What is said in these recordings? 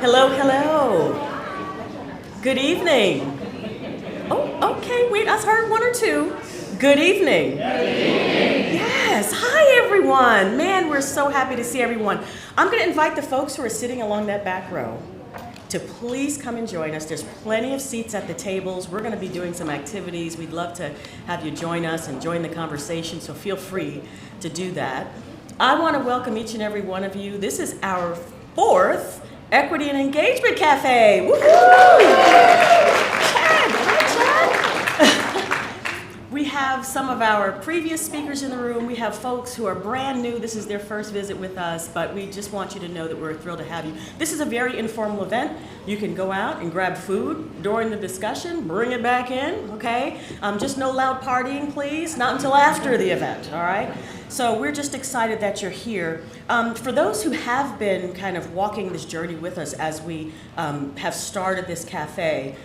Hello, hello. Good evening. Oh, okay, wait, I heard one or two. Good evening. Yes, hi everyone. Man, we're so happy to see everyone. I'm gonna invite the folks who are sitting along that back row to please come and join us. There's plenty of seats at the tables. We're gonna be doing some activities. We'd love to have you join us and join the conversation, so feel free to do that. I wanna welcome each and every one of you. This is our fourth Equity and Engagement Café. Woohoo! Chad, hi Chad. We have some of our previous speakers in the room. We have folks who are brand new. This is their first visit with us, but we just want you to know that we're thrilled to have you. This is a very informal event. You can go out and grab food during the discussion, bring it back in, okay? Just no loud partying, please. Not until after the event, all right? So we're just excited that you're here. For those who have been kind of walking this journey with us as we have started this cafe,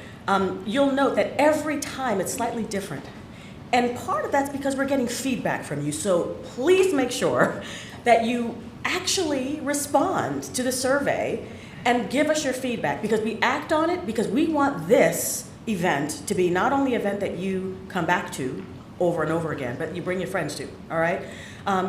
you'll note that every time it's slightly different. And part of that's because we're getting feedback from you. So please make sure that you actually respond to the survey and give us your feedback, because we act on it, because we want this event to be not only an event that you come back to over and over again, but you bring your friends to, all right?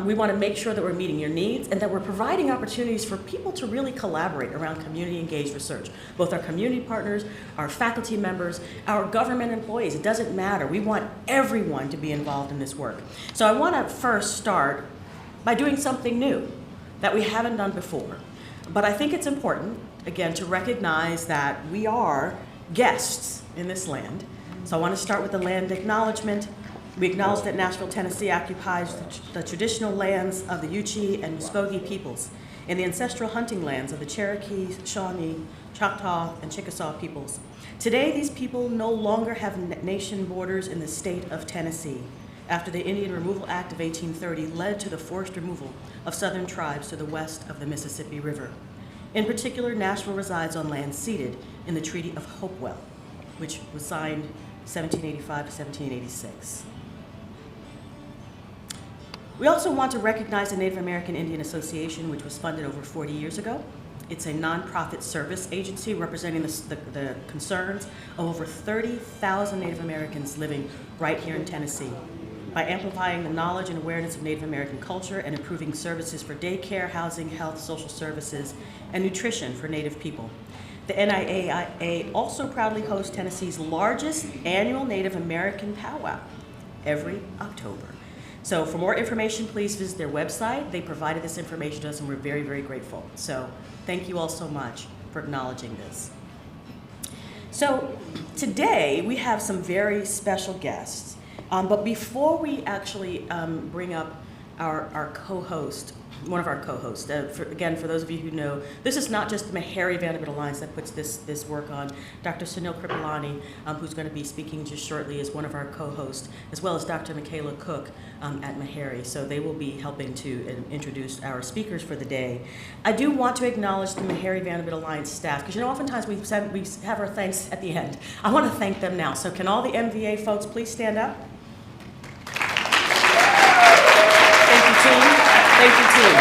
We want to make sure that we're meeting your needs and that we're providing opportunities for people to really collaborate around community engaged research. Both our community partners, our faculty members, our government employees, it doesn't matter. We want everyone to be involved in this work. So I want to first start by doing something new that we haven't done before. But I think it's important, again, to recognize that we are guests in this land. So I want to start with the land acknowledgement. We acknowledge that Nashville, Tennessee occupies the traditional lands of the Yuchi and Muskogee peoples and the ancestral hunting lands of the Cherokee, Shawnee, Choctaw, and Chickasaw peoples. Today, these people no longer have nation borders in the state of Tennessee after the Indian Removal Act of 1830 led to the forced removal of southern tribes to the west of the Mississippi River. In particular, Nashville resides on land ceded in the Treaty of Hopewell, which was signed 1785 to 1786. We also want to recognize the Native American Indian Association, which was funded over 40 years ago. It's a nonprofit service agency representing the concerns of over 30,000 Native Americans living right here in Tennessee by amplifying the knowledge and awareness of Native American culture and improving services for daycare, housing, health, social services, and nutrition for Native people. The NIAIA also proudly hosts Tennessee's largest annual Native American powwow every October. So for more information, please visit their website. They provided this information to us and we're very, very grateful. So thank you all so much for acknowledging this. So today we have some very special guests. But before we actually bring up our co-host, one of our co-hosts, again, for those of you who know, this is not just the Meharry-Vanderbilt Alliance that puts this work on. Dr. Sunil Kripalani, who's going to be speaking just shortly, is one of our co-hosts, as well as Dr. Michaela Cook at Meharry. So they will be helping to introduce our speakers for the day. I do want to acknowledge the Meharry-Vanderbilt Alliance staff, because oftentimes we have our thanks at the end. I want to thank them now. So can all the MVA folks please stand up? Thank you, team. Thank you, team.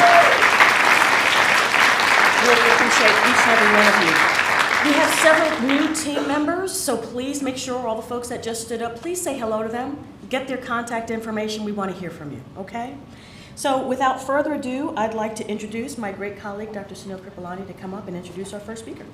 Really appreciate each and every one of you. We have several new team members, so please make sure all the folks that just stood up, please say hello to them. Get their contact information. We want to hear from you, okay? So without further ado, I'd like to introduce my great colleague, Dr. Sunil Kripalani, to come up and introduce our first speaker.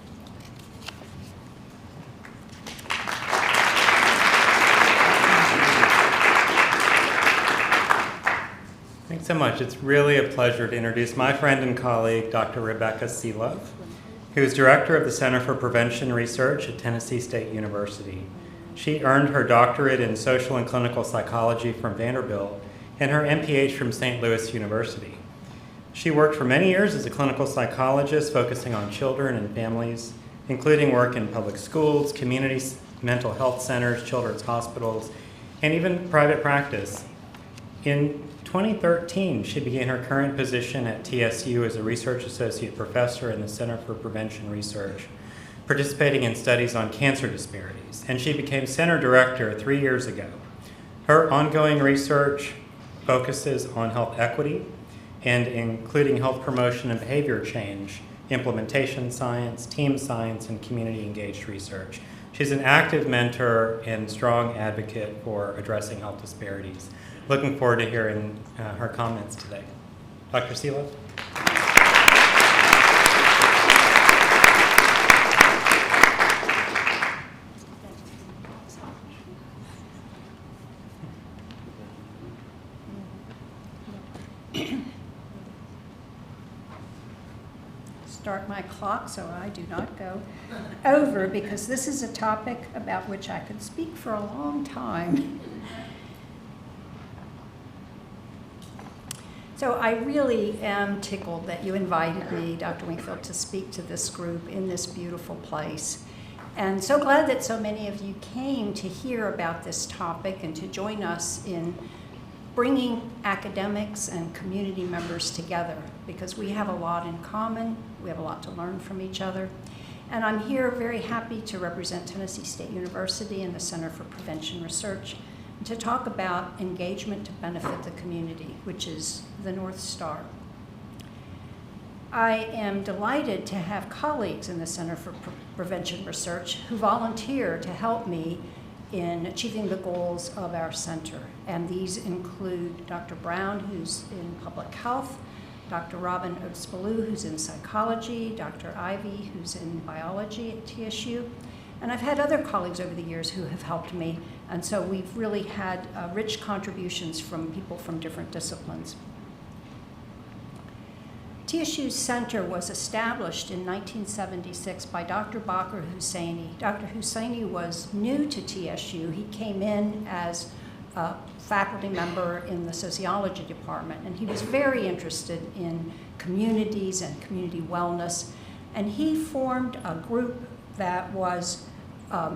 Thanks so much. It's really a pleasure to introduce my friend and colleague, Dr. Rebecca Seelove, who is Director of the Center for Prevention Research at Tennessee State University. She earned her doctorate in social and clinical psychology from Vanderbilt and her MPH from St. Louis University. She worked for many years as a clinical psychologist focusing on children and families, including work in public schools, community mental health centers, children's hospitals, and even private practice. In 2013, she began her current position at TSU as a research associate professor in the Center for Prevention Research, participating in studies on cancer disparities, and she became center director 3 years ago. Her ongoing research focuses on health equity and including health promotion and behavior change implementation science, team science, and community-engaged research. She's an active mentor and strong advocate for addressing health disparities. Looking forward to hearing her comments today. Dr. Seelow? Start my clock so I do not go over, because this is a topic about which I could speak for a long time. So I really am tickled that you invited me, Dr. Wingfield, to speak to this group in this beautiful place. And so glad that so many of you came to hear about this topic and to join us in bringing academics and community members together, because we have a lot in common, we have a lot to learn from each other. And I'm here very happy to represent Tennessee State University and the Center for Prevention Research to talk about engagement to benefit the community, which is the North Star. I am delighted to have colleagues in the Center for Prevention Research who volunteer to help me in achieving the goals of our center. And these include Dr. Brown, who's in public health, Dr. Robin Oates-Ballou, who's in psychology, Dr. Ivy, who's in biology at TSU. And I've had other colleagues over the years who have helped me. And so we've really had rich contributions from people from different disciplines. TSU's center was established in 1976 by Dr. Bakr Husseini. Dr. Husseini was new to TSU. He came in as a faculty member in the sociology department, and he was very interested in communities and community wellness. And he formed a group that was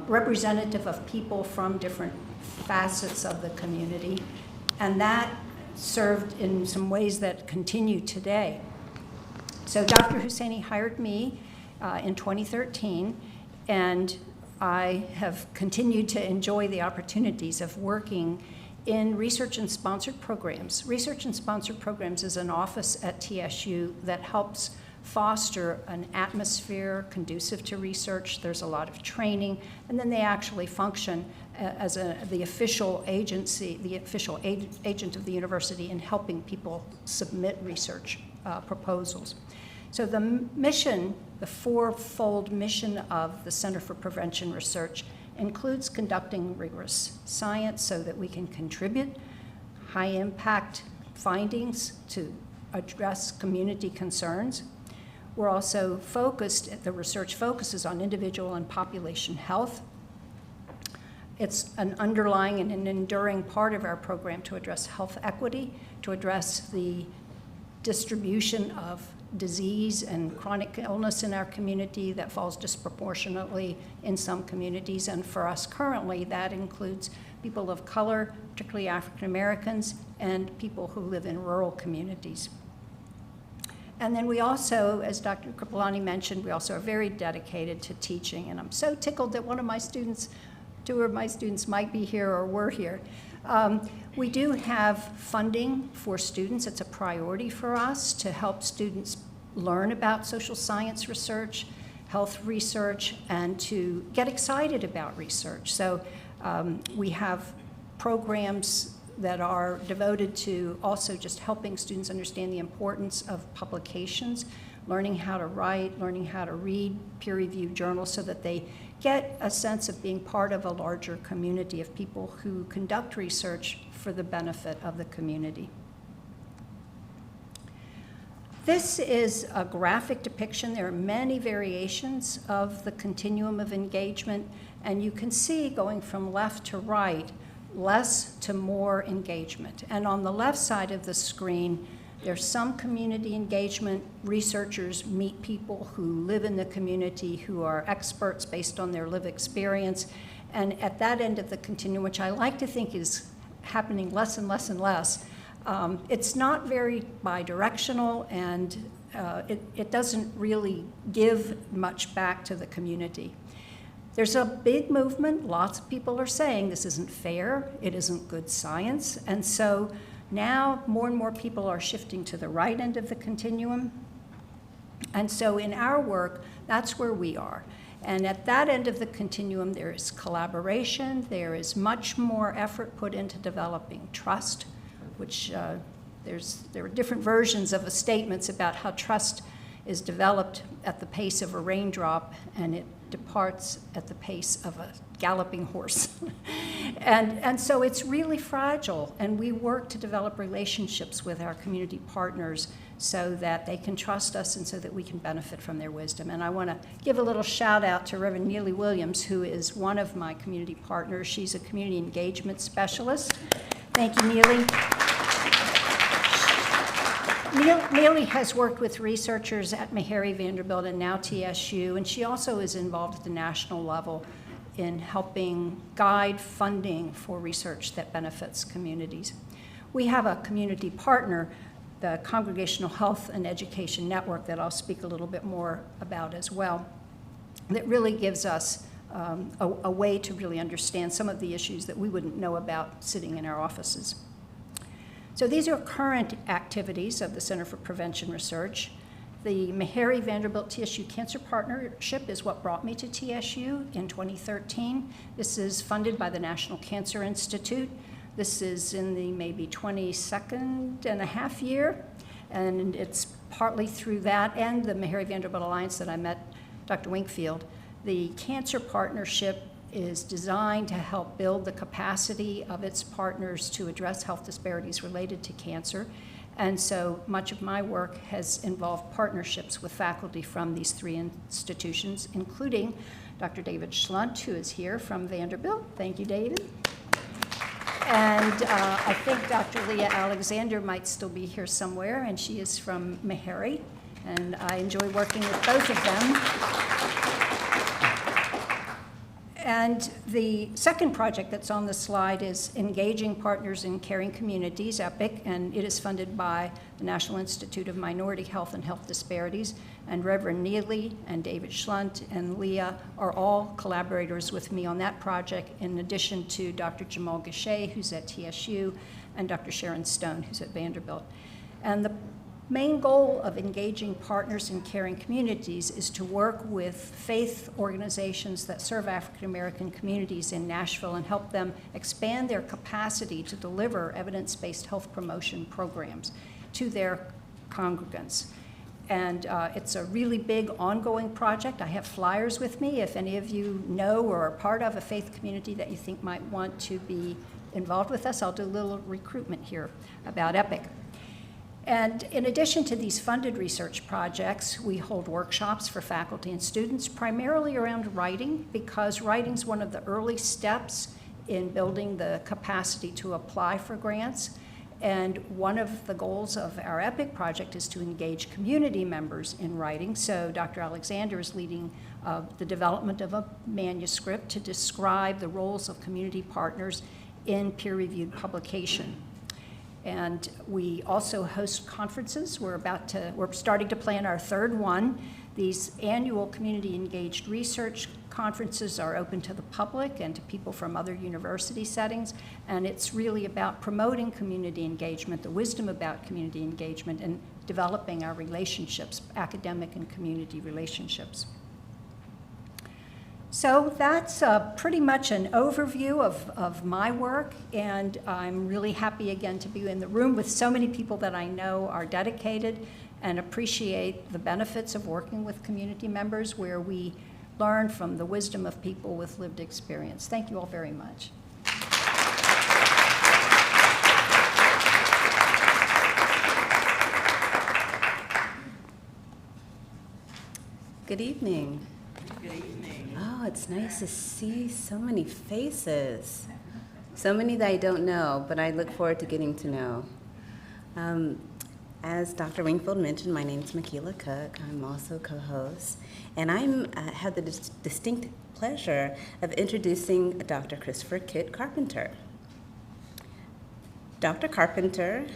representative of people from different facets of the community, and that served in some ways that continue today. So Dr. Husseini hired me in 2013, and I have continued to enjoy the opportunities of working in research and sponsored programs. Research and sponsored programs is an office at TSU that helps foster an atmosphere conducive to research. There's a lot of training, and then they actually function as the official agency, the official agent of the university in helping people submit research proposals. So the mission, the fourfold mission of the Center for Prevention Research includes conducting rigorous science so that we can contribute high impact findings to address community concerns. We're also focused, the research focuses on individual and population health. It's an underlying and an enduring part of our program to address health equity, to address the distribution of disease and chronic illness in our community that falls disproportionately in some communities. And for us currently, that includes people of color, particularly African Americans, and people who live in rural communities. And then we also, as Dr. Kripalani mentioned, we also are very dedicated to teaching. And I'm so tickled that one of my students, two of my students might be here or were here. We do have funding for students. It's a priority for us to help students learn about social science research, health research, and to get excited about research. So we have programs that are devoted to also just helping students understand the importance of publications, learning how to write, learning how to read peer-reviewed journals so that they get a sense of being part of a larger community of people who conduct research for the benefit of the community. This is a graphic depiction. There are many variations of the continuum of engagement, and you can see going from left to right, less to more engagement. And on the left side of the screen, there's some community engagement. Researchers meet people who live in the community, who are experts based on their lived experience. And at that end of the continuum, which I like to think is happening less and less and less, it's not very bidirectional, and it doesn't really give much back to the community. There's a big movement. Lots of people are saying this isn't fair, it isn't good science, and so now more and more people are shifting to the right end of the continuum. And so in our work, that's where we are. And at that end of the continuum, there is collaboration, there is much more effort put into developing trust, which there are different versions of the statements about how trust is developed at the pace of a raindrop and it departs at the pace of a galloping horse. and so it's really fragile, and we work to develop relationships with our community partners so that they can trust us and so that we can benefit from their wisdom. And I want to give a little shout out to Reverend Neely Williams, who is one of my community partners. She's a community engagement specialist. Thank you, Neely. Neely has worked with researchers at Meharry-Vanderbilt and now TSU, and she also is involved at the national level in helping guide funding for research that benefits communities. We have a community partner, the Congregational Health and Education Network, that I'll speak a little bit more about as well, that really gives us a way to really understand some of the issues that we wouldn't know about sitting in our offices. So these are current activities of the Center for Prevention Research. The Meharry-Vanderbilt TSU Cancer Partnership is what brought me to TSU in 2013. This is funded by the National Cancer Institute. This is in the maybe 22nd and a half year, and it's partly through that and the Meharry-Vanderbilt Alliance that I met Dr. Winkfield. The Cancer Partnership is designed to help build the capacity of its partners to address health disparities related to cancer. And so much of my work has involved partnerships with faculty from these three institutions, including Dr. David Schlunt, who is here from Vanderbilt. Thank you, David. And I think Dr. Leah Alexander might still be here somewhere, and she is from Meharry. And I enjoy working with both of them. And the second project that's on the slide is Engaging Partners in Caring Communities, EPIC, and it is funded by the National Institute of Minority Health and Health Disparities. And Reverend Neely and David Schlunt and Leah are all collaborators with me on that project, in addition to Dr. Jamal Gachet, who's at TSU, and Dr. Sharon Stone, who's at Vanderbilt. And the main goal of Engaging Partners in Caring Communities is to work with faith organizations that serve African American communities in Nashville and help them expand their capacity to deliver evidence-based health promotion programs to their congregants. And it's a really big ongoing project. I have flyers with me. If any of you know or are part of a faith community that you think might want to be involved with us, I'll do a little recruitment here about EPIC. And in addition to these funded research projects, we hold workshops for faculty and students, primarily around writing, because writing's one of the early steps in building the capacity to apply for grants. And one of the goals of our EPIC project is to engage community members in writing. So Dr. Alexander is leading the development of a manuscript to describe the roles of community partners in peer-reviewed publication. And we also host conferences. We're starting to plan our third one. These annual community engaged research conferences are open to the public and to people from other university settings. And it's really about promoting community engagement, the wisdom about community engagement, and developing our relationships, academic and community relationships. So that's pretty much an overview of my work, and I'm really happy again to be in the room with so many people that I know are dedicated and appreciate the benefits of working with community members, where we learn from the wisdom of people with lived experience. Thank you all very much. Good evening. Good evening. Oh, it's nice to see so many faces. So many that I don't know, but I look forward to getting to know. As Dr. Wingfield mentioned, my name is Makila Cook. I'm also co-host, and I have the distinct pleasure of introducing Dr. Christopher Kit Carpenter. Dr. Carpenter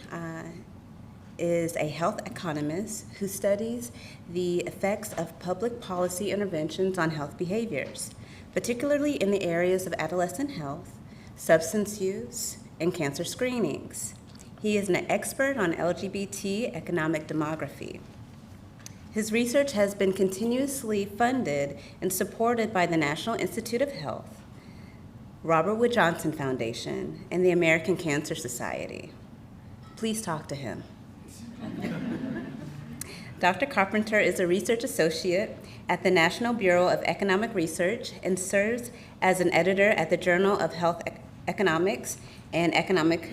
is a health economist who studies the effects of public policy interventions on health behaviors, particularly in the areas of adolescent health, substance use, and cancer screenings. He is an expert on LGBT economic demography. His research has been continuously funded and supported by the National Institute of Health, Robert Wood Johnson Foundation, and the American Cancer Society. Please talk to him. Dr. Carpenter is a research associate at the National Bureau of Economic Research and serves as an editor at the Journal of Health Economics and Economics,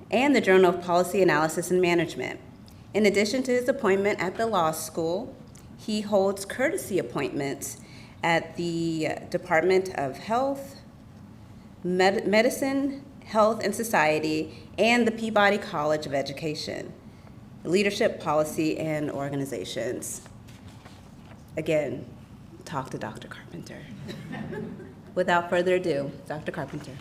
and the Journal of Policy Analysis and Management. In addition to his appointment at the law school, he holds courtesy appointments at the Department of Health, Medicine, Health and Society, and the Peabody College of Education, Leadership, Policy, and Organizations. Again, talk to Dr. Carpenter. Without further ado, Dr. Carpenter.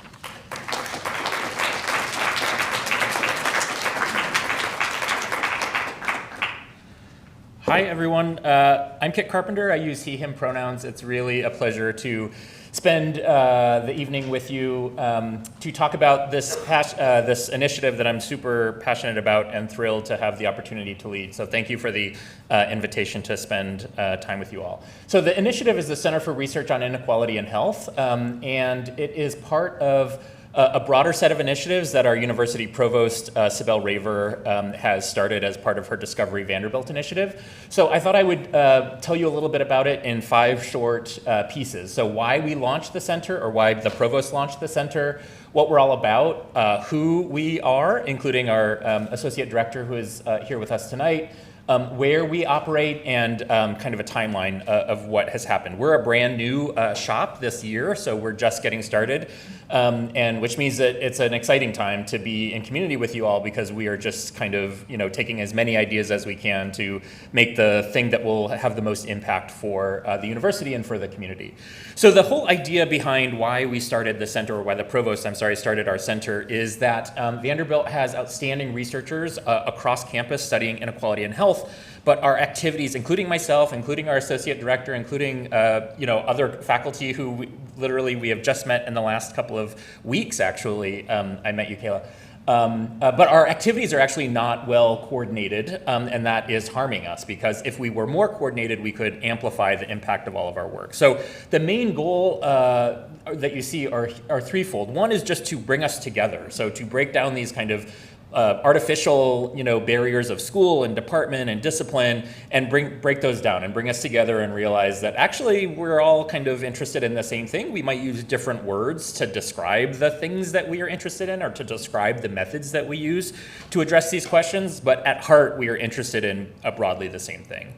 Hi, everyone. I'm Kit Carpenter. I use he, him pronouns. It's really a pleasure to spend the evening with you to talk about this initiative that I'm super passionate about and thrilled to have the opportunity to lead. So thank you for the invitation to spend time with you all. So the initiative is the Center for Research on Inequality in Health, and it is part of a broader set of initiatives that our university provost, Sibel Raver, has started as part of her Discovery-Vanderbilt initiative. So I thought I would tell you a little bit about it in 5 short pieces. So why we launched the center, or why the provost launched the center, what we're all about, who we are, including our associate director who is here with us tonight, where we operate, and kind of a timeline of what has happened. We're a brand new shop this year, so we're just getting started, and which means that it's an exciting time to be in community with you all, because we are just kind of, taking as many ideas as we can to make the thing that will have the most impact for the university and for the community. So the whole idea behind why we started the center, or why the provost, started our center, is that Vanderbilt has outstanding researchers across campus studying inequality in health, but our activities, including myself, including our associate director, including other faculty who we have just met in the last couple of weeks, actually. I met you, Kayla. But our activities are actually not well coordinated, and that is harming us, because if we were more coordinated, we could amplify the impact of all of our work. So the main goal that you see are threefold. One is just to bring us together, so to break down these kind of artificial, barriers of school and department and discipline, and break those down and bring us together and realize that actually we're all kind of interested in the same thing. We might use different words to describe the things that we are interested in, or to describe the methods that we use to address these questions, but at heart we are interested in broadly the same thing.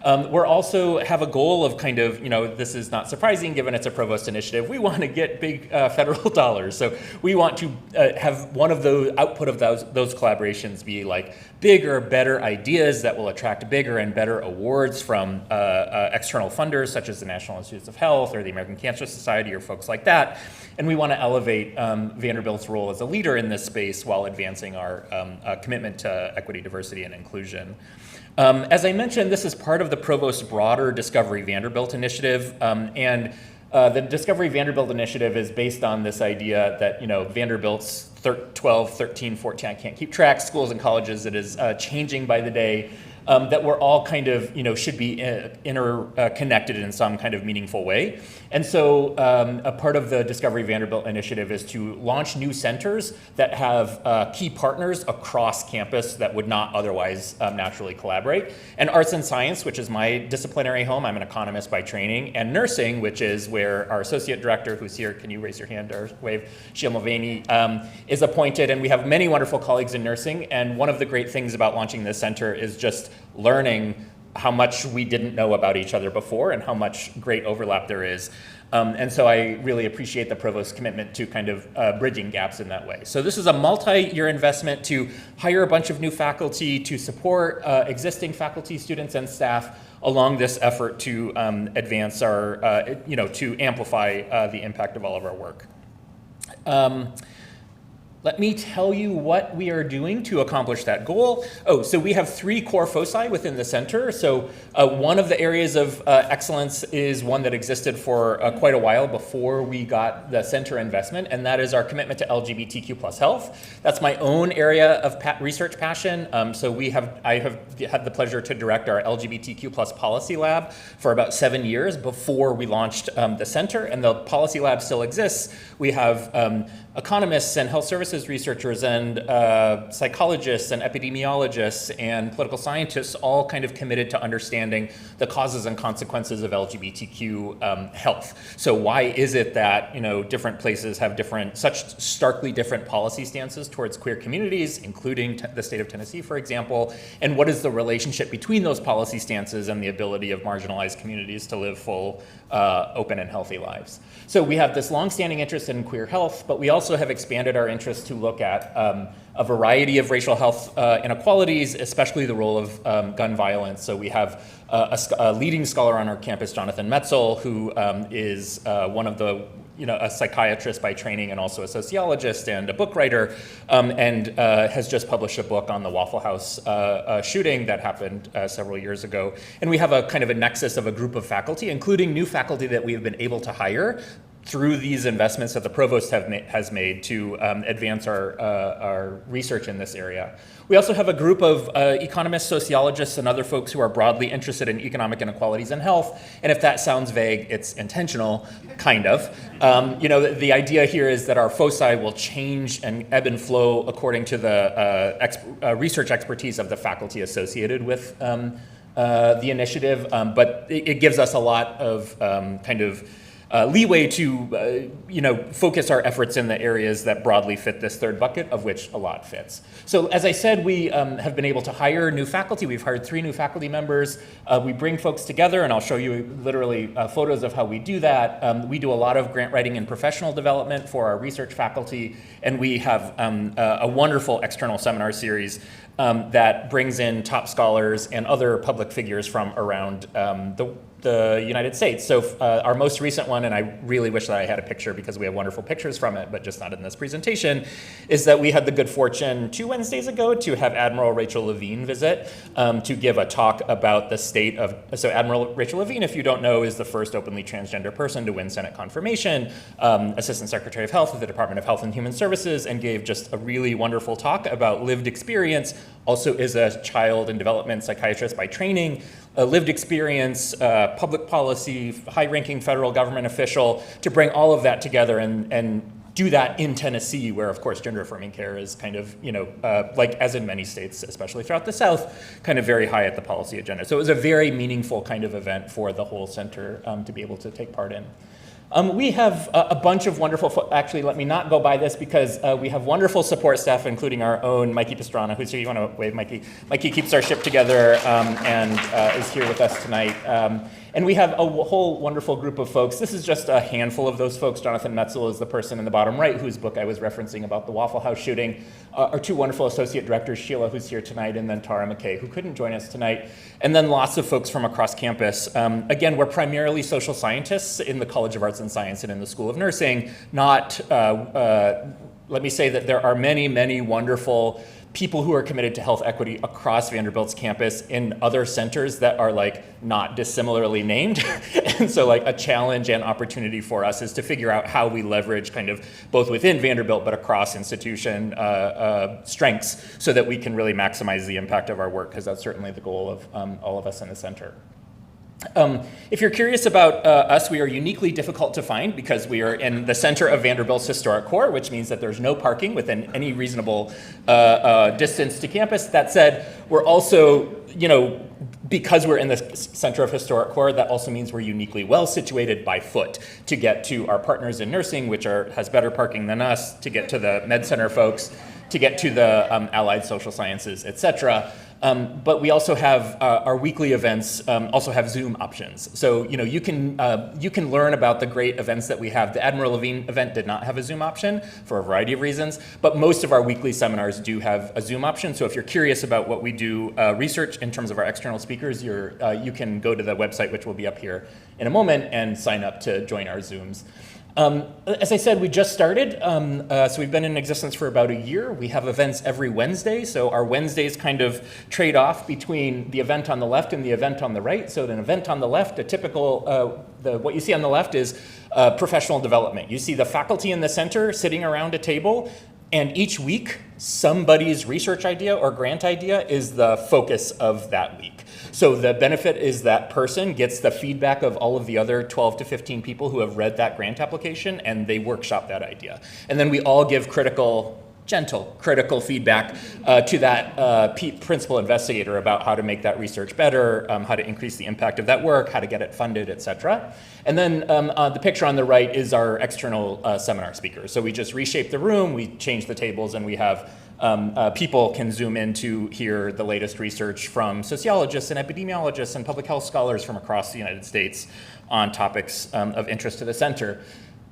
We're also have a goal of kind of, this is not surprising given it's a provost initiative, we want to get big federal dollars. So we want to have one of the output of those collaborations be like bigger, better ideas that will attract bigger and better awards from external funders, such as the National Institutes of Health or the American Cancer Society or folks like that. And we want to elevate Vanderbilt's role as a leader in this space while advancing our commitment to equity, diversity, and inclusion. As I mentioned, this is part of the Provost's broader Discovery Vanderbilt initiative, and the Discovery Vanderbilt initiative is based on this idea that, Vanderbilt's 12, 13, 14, I can't keep track, schools and colleges, it is changing by the day, that we're all kind of, should be interconnected in some kind of meaningful way. And so a part of the Discovery Vanderbilt initiative is to launch new centers that have key partners across campus that would not otherwise naturally collaborate. And arts and science, which is my disciplinary home, I'm an economist by training, and nursing, which is where our associate director, who's here, can you raise your hand or wave, Sheila Mulvaney, is appointed. And we have many wonderful colleagues in nursing. And one of the great things about launching this center is just learning how much we didn't know about each other before and how much great overlap there is. And so I really appreciate the provost's commitment to kind of bridging gaps in that way. So this is a multi-year investment to hire a bunch of new faculty, to support existing faculty, students, and staff along this effort to advance our, to amplify the impact of all of our work. Let me tell you what we are doing to accomplish that goal. Oh, so we have 3 core foci within the center. So one of the areas of excellence is one that existed for quite a while before we got the center investment, and that is our commitment to LGBTQ plus health. That's my own area of research passion. So I have had the pleasure to direct our LGBTQ plus policy lab for about 7 years before we launched the center, and the policy lab still exists. We have economists and health services researchers and psychologists and epidemiologists and political scientists all kind of committed to understanding the causes and consequences of LGBTQ health. So why is it that different places have such starkly different policy stances towards queer communities, including the state of Tennessee, for example, and what is the relationship between those policy stances and the ability of marginalized communities to live full, open and healthy lives? So we have this longstanding interest in queer health, but we also have expanded our interest to look at a variety of racial health inequalities, especially the role of gun violence. So we have a leading scholar on our campus, Jonathan Metzl, who is one of the a psychiatrist by training and also a sociologist and a book writer, and has just published a book on the Waffle House shooting that happened several years ago. And we have a kind of a nexus of a group of faculty, including new faculty that we have been able to hire through these investments that the provost has made to advance our research in this area. We also have a group of economists, sociologists, and other folks who are broadly interested in economic inequalities in health. And if that sounds vague, it's intentional, kind of. The idea here is that our foci will change and ebb and flow according to the research expertise of the faculty associated with the initiative, but it gives us a lot of leeway to focus our efforts in the areas that broadly fit this third bucket, of which a lot fits. So as I said, we have been able to hire new faculty. We've hired 3 new faculty members. We bring folks together, and I'll show you literally photos of how we do that. We do a lot of grant writing and professional development for our research faculty, and we have a wonderful external seminar series that brings in top scholars and other public figures from around the United States. So our most recent one, and I really wish that I had a picture because we have wonderful pictures from it, but just not in this presentation, is that we had the good fortune 2 Wednesdays ago to have Admiral Rachel Levine visit to give a talk about the state of, so Admiral Rachel Levine, if you don't know, is the first openly transgender person to win Senate confirmation, Assistant Secretary of Health at the Department of Health and Human Services, and gave just a really wonderful talk about lived experience, also is a child and development psychiatrist by training, a lived experience, public policy, high-ranking federal government official, to bring all of that together and do that in Tennessee, where, of course, gender-affirming care is kind of, like as in many states, especially throughout the South, kind of very high at the policy agenda. So it was a very meaningful kind of event for the whole center to be able to take part in. We have a bunch of wonderful, actually let me not go by this because we have wonderful support staff, including our own Mikey Pastrana, who's here. You want to wave, Mikey? Mikey keeps our ship together and is here with us tonight. And we have a whole wonderful group of folks. This is just a handful of those folks. Jonathan Metzl is the person in the bottom right whose book I was referencing about the Waffle House shooting. Our 2 wonderful associate directors, Sheila, who's here tonight, and then Tara McKay, who couldn't join us tonight. And then lots of folks from across campus. Again, we're primarily social scientists in the College of Arts and Science and in the School of Nursing, not, let me say that there are many, many wonderful people who are committed to health equity across Vanderbilt's campus in other centers that are not dissimilarly named. And so a challenge and opportunity for us is to figure out how we leverage kind of both within Vanderbilt but across institution strengths so that we can really maximize the impact of our work, because that's certainly the goal of all of us in the center. If you're curious about us, we are uniquely difficult to find because we are in the center of Vanderbilt's historic core, which means that there's no parking within any reasonable distance to campus. That said, we're also, because we're in the center of historic core, that also means we're uniquely well situated by foot to get to our partners in nursing, which has better parking than us, to get to the med center folks, to get to the allied social sciences, et cetera. But we also have our weekly events also have Zoom options. So you can learn about the great events that we have. The Admiral Levine event did not have a Zoom option for a variety of reasons, but most of our weekly seminars do have a Zoom option. So if you're curious about what we do research in terms of our external speakers, you can go to the website, which will be up here in a moment, and sign up to join our Zooms. As I said, we just started, so we've been in existence for about a year. We have events every Wednesday, so our Wednesdays kind of trade off between the event on the left and the event on the right. So an event on the left, a typical, what you see on the left is professional development. You see the faculty in the center sitting around a table, and each week, somebody's research idea or grant idea is the focus of that week. So the benefit is that person gets the feedback of all of the other 12 to 15 people who have read that grant application, and they workshop that idea. And then we all give gentle critical feedback to that principal investigator about how to make that research better, how to increase the impact of that work, how to get it funded, et cetera. And then the picture on the right is our external seminar speakers. So we just reshape the room, we change the tables, and we have people can zoom in to hear the latest research from sociologists and epidemiologists and public health scholars from across the United States on topics of interest to the center.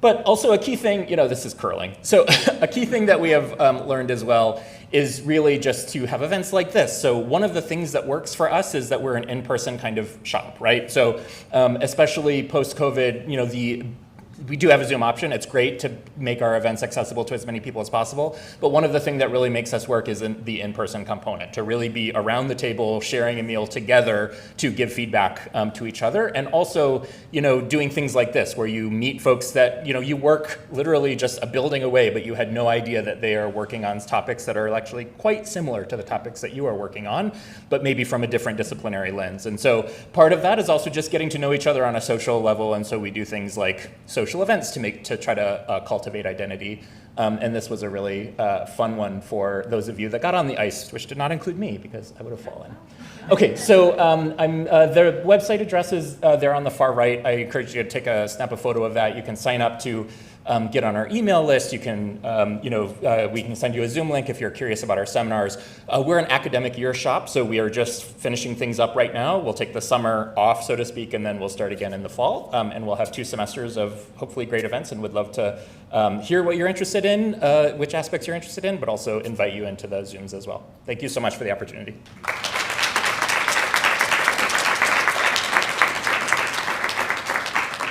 But also a key thing, this is curling. So a key thing that we have learned as well is really just to have events like this. So one of the things that works for us is that we're an in-person kind of shop, right? So especially post-COVID, we do have a Zoom option. It's great to make our events accessible to as many people as possible. But one of the things that really makes us work is the in-person component, to really be around the table, sharing a meal together to give feedback to each other. And also, doing things like this, where you meet folks that, you work literally just a building away, but you had no idea that they are working on topics that are actually quite similar to the topics that you are working on, but maybe from a different disciplinary lens. And so part of that is also just getting to know each other on a social level. And so we do things like social events to try to cultivate identity. And this was a really fun one for those of you that got on the ice, which did not include me because I would have fallen. Okay, so the website address is there on the far right. I encourage you to snap a photo of that. You can sign up to get on our email list. You can, we can send you a Zoom link if you're curious about our seminars. We're an academic year shop, so we are just finishing things up right now. We'll take the summer off, so to speak, and then we'll start again in the fall. And we'll have 2 semesters of hopefully great events, and would love to hear what you're interested in, which aspects you're interested in, but also invite you into the Zooms as well. Thank you so much for the opportunity.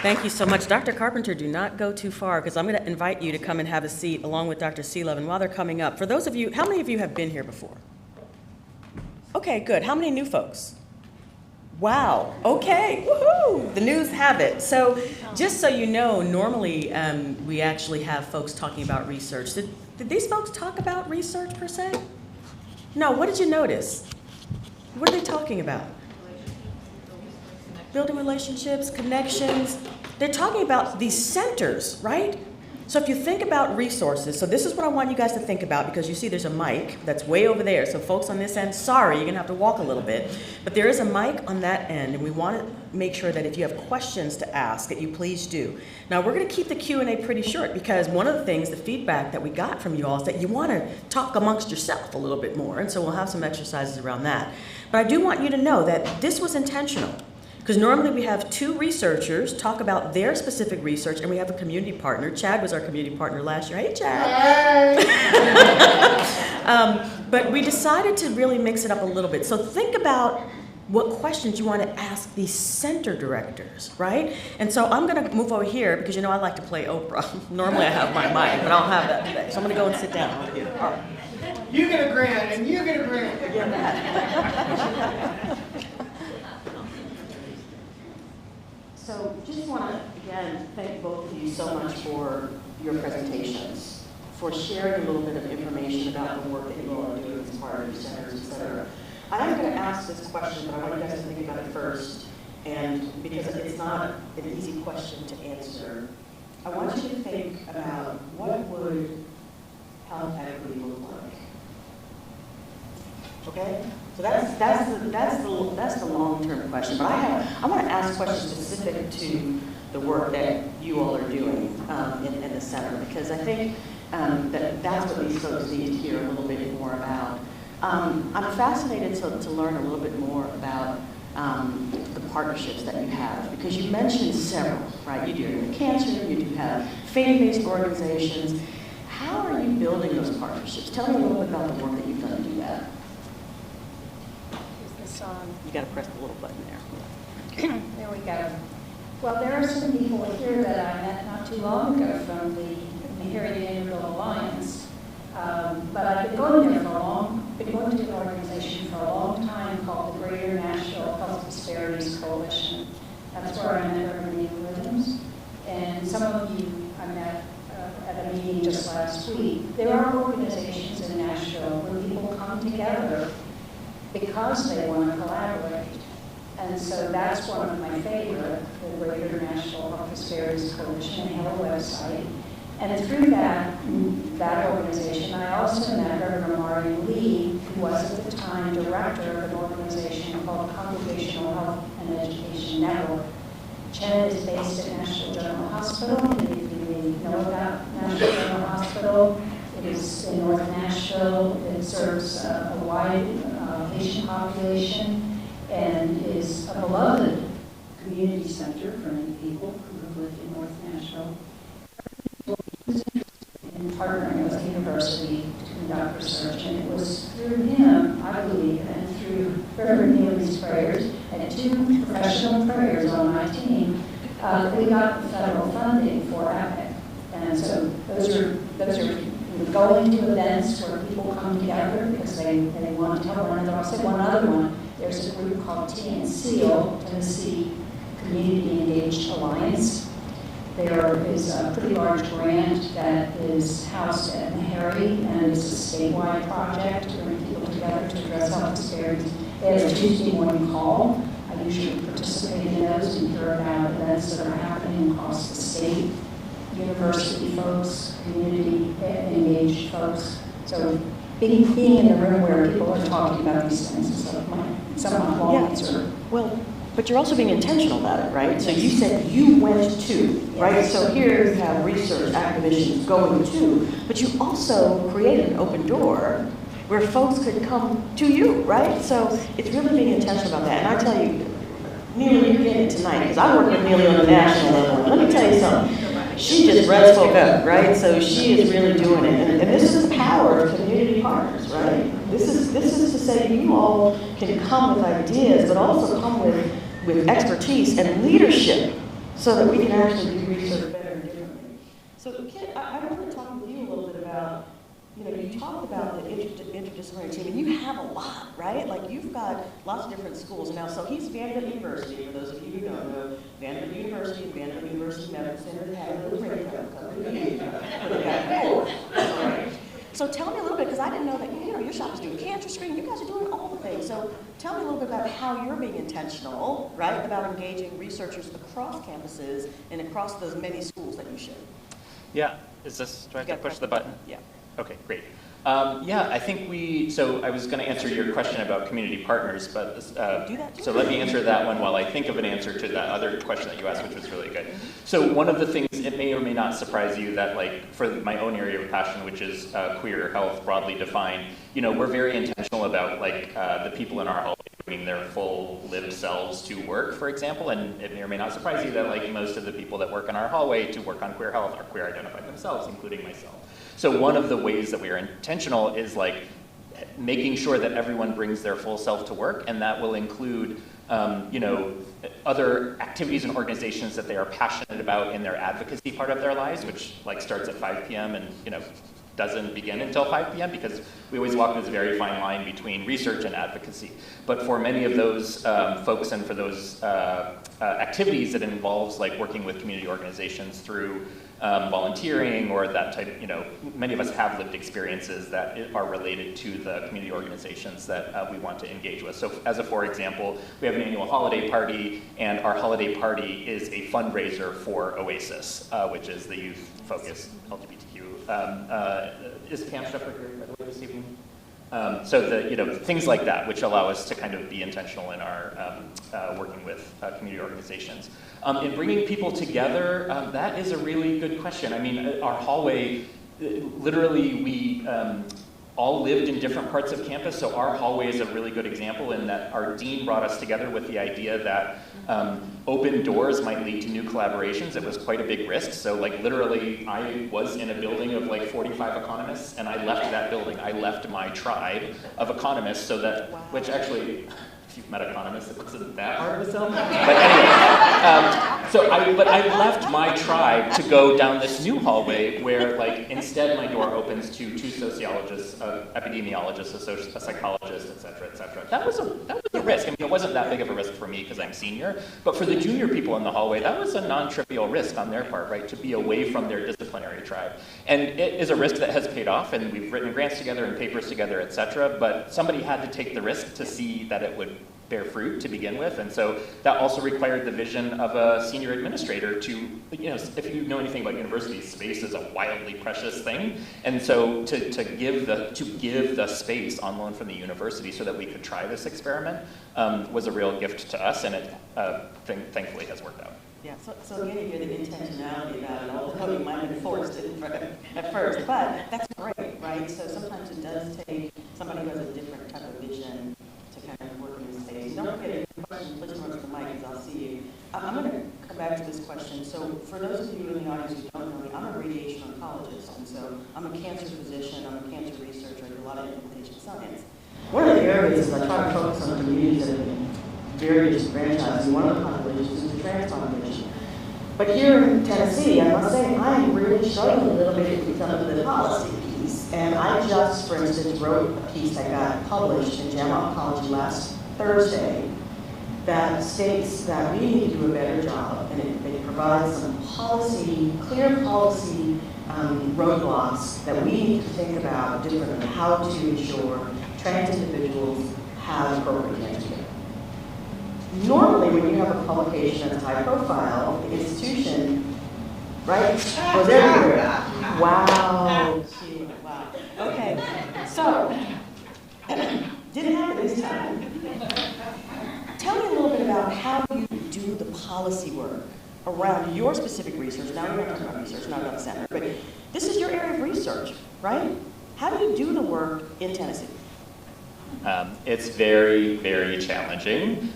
Thank you so much. Dr. Carpenter, do not go too far, because I'm going to invite you to come and have a seat along with Dr. Seelove. And while they're coming up, for those of you, how many of you have been here before? Okay, good. How many new folks? Wow. Okay. Woohoo! The news have it. So just so you know, normally we actually have folks talking about research. Did these folks talk about research per se? No. What did you notice? What are they talking about? Building relationships, connections. They're talking about these centers, right? So if you think about resources, so this is what I want you guys to think about, because you see there's a mic that's way over there. So folks on this end, sorry, you're gonna have to walk a little bit. But there is a mic on that end, and we want to make sure that if you have questions to ask, that you please do. Now we're gonna keep the Q&A pretty short, because one of the things, the feedback that we got from you all is that you wanna talk amongst yourself a little bit more. And so we'll have some exercises around that. But I do want you to know that this was intentional. Because normally we have 2 researchers talk about their specific research, and we have a community partner. Chad was our community partner last year. Hey, Chad. But we decided to really mix it up a little bit. So think about what questions you want to ask these center directors, right? And so I'm going to move over here, because I like to play Oprah. Normally I have my mic, but I don't have that today. So I'm going to go and sit down over here. All right. You get a grant, and you get a grant. So just want to, again, thank both of you so much for your presentations, for sharing a little bit of information about the work that you all are doing as part of your centers, et cetera. I am going to ask this question, but I want you guys to think about it first, and because it's not an easy question to answer. I want you to think about what would health equity look like. Okay? So that's the long-term question. But I want to ask questions specific to the work that you all are doing in the center, because I think that's what these folks need to hear a little bit more about. I'm fascinated to learn a little bit more about the partnerships that you have, because you mentioned several, right? You do cancer, you do have faith-based organizations. How are you building those partnerships? Tell me a little bit about the work that you've done to do that. Is this on? You got to press the little button there. There we go. Well, there are some people here that I met not too long ago from the Meharry-Vanderbilt Alliance. But I've been going there been going to an organization for a long time called the Greater Nashville Health Disparities Coalition. That's where I met Reverend Neil Williams. And some of you I met at a meeting just last week. There are organizations in Nashville where people come together because they want to collaborate. And so that's one of my favorite, the Greater Nashville Health Disparities Coalition. They have a website. And through that organization, I also met Reverend Marion Lee, who was at the time director of an organization called Congregational Health and Education Network. Chen is based at Nashville General Hospital. And if you know about Nashville General Hospital, it is in North Nashville. It serves a wide patient population and is a beloved community center for many people who live in North Nashville. In partnering with the university to conduct research, and it was through him, I believe, and through Reverend Neely's prayers and 2 professional prayers on my team, that we got the federal funding for EPIC. And so those are going to events where people come together because they want to tell one another. I'll say one other one. There's a group called TNCEAL, Tennessee Community Engaged Alliance. There is a pretty large grant that is housed at Meharry, and it's a statewide project to bring people together to address health disparities. They have a Tuesday morning call. I usually participate in those and hear about events that are happening across the state, university folks, community engaged folks. So being in the room where people are talking about these things is some of my qualities are. Well, but you're also being intentional about it, right? So you said you went to, right? So here you have research academicians going to, but you also created an open door where folks could come to you, right? So it's really being intentional about that. And I tell you, Neely, you're getting it tonight, because I work with Neely on the national level. Let me tell you something. She just revs folk up, right? So she is really doing it. And this is the power of community partners, right? This is to say you all can come with ideas, but also come with expertise and leadership so that we can actually do research better and differently. So Kit, I want to talk with you a little bit about, you talked about the interdisciplinary team, and you have a lot, right? Like you've got lots of different schools. Now, so he's Vanderbilt University, for those of you who don't know. Vanderbilt University and Vanderbilt University Medical Center have a little break up. So tell me a little bit, because I didn't know that, your shop is doing cancer screening, you guys are doing all the things. So tell me a little bit about how you're being intentional, right, about engaging researchers across campuses and across those many schools that you share. Yeah, do I have to push the button? Yeah. Okay, great. I think so I was going to answer your question about community partners, but Do that too. so let me answer that one while I think of an answer to that other question that you asked, which was really good. So one of the things, it may or may not surprise you that, like, for my own area of passion, which is queer health broadly defined, we're very intentional about, like, the people in our hallway bringing their full lived selves to work, for example, and it may or may not surprise you that, like, most of the people that work in our hallway to work on queer health are queer identified themselves, including myself. So one of the ways that we are intentional is, like, making sure that everyone brings their full self to work, and that will include, other activities and organizations that they are passionate about in their advocacy part of their lives, which, like, starts at 5 p.m. and, doesn't begin until 5 p.m. because we always walk this very fine line between research and advocacy. But for many of those folks and for those activities that involves, like, working with community organizations through volunteering or that type, many of us have lived experiences that are related to the community organizations that we want to engage with. So for example, we have an annual holiday party, and our holiday party is a fundraiser for Oasis, which is the youth-focused LGBTQ. Is Pam Shepherd here, by the way, this evening? So things like that, which allow us to kind of be intentional in our working with community organizations. In bringing people together, that is a really good question. I mean, our hallway, literally we all lived in different parts of campus, so our hallway is a really good example in that our dean brought us together with the idea that open doors might lead to new collaborations. It was quite a big risk, so, like, literally I was in a building of, like, 45 economists, and I left that building. I left my tribe of economists so that, which actually if you've met economists, it wasn't that hard of a sell. But anyway, but I left my tribe to go down this new hallway where, like, instead my door opens to two sociologists, epidemiologists, a psychologist, et cetera, et cetera. That was a risk. I mean, it wasn't that big of a risk for me because I'm senior, but for the junior people in the hallway, that was a non-trivial risk on their part, right, to be away from their disciplinary tribe. And it is a risk that has paid off, and we've written grants together and papers together, et cetera, but somebody had to take the risk to see that it would bear fruit to begin with, and so that also required the vision of a senior administrator to, if you know anything about universities, space is a wildly precious thing, and so to give the space on loan from the university so that we could try this experiment was a real gift to us, and it thankfully has worked out. Yeah, so again, you hear the intentionality about it, although you might have been forced at first, but that's great, right? So sometimes it does take somebody who has a different type of vision to kind of work in this space. Don't forget, if you have a question, please run to the mic, because I'll see you. I'm going to come back to this question. So for those of you in the audience who don't know me, I'm a radiation oncologist, and so I'm a cancer physician, I'm a cancer researcher, I do a lot of implementation science. One of the areas is I try to focus on communities that have been very disenfranchised, and one of the populations is the trans population. But here in Tennessee, I must say, I'm really struggling a little bit with some of the policy piece. And I just, for instance, wrote a piece that got published in JAMA Oncology last Thursday that states that we need to do a better job, and it provides some clear policy roadblocks that we need to think about differently, how to ensure trans individuals have appropriate cancer care. Normally, when you have a publication that's high profile, the institution, right, goes everywhere. Wow. Wow. Okay. So, didn't happen this time. Tell me a little bit about how you do the policy work around your specific research. Now, we're not talking about research, not about the center, but this is your area of research, right? How do you do the work in Tennessee? It's very, very challenging.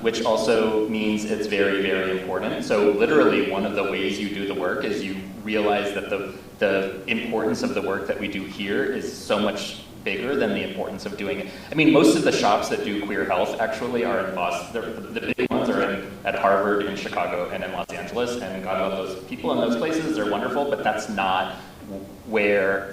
Which also means it's very, very important. So literally one of the ways you do the work is you realize that the importance of the work that we do here is so much bigger than the importance of doing it. I mean, most of the shops that do queer health actually are in Boston. The big ones are at Harvard, in Chicago, and in Los Angeles, and God love those people in those places. They're wonderful, but that's not where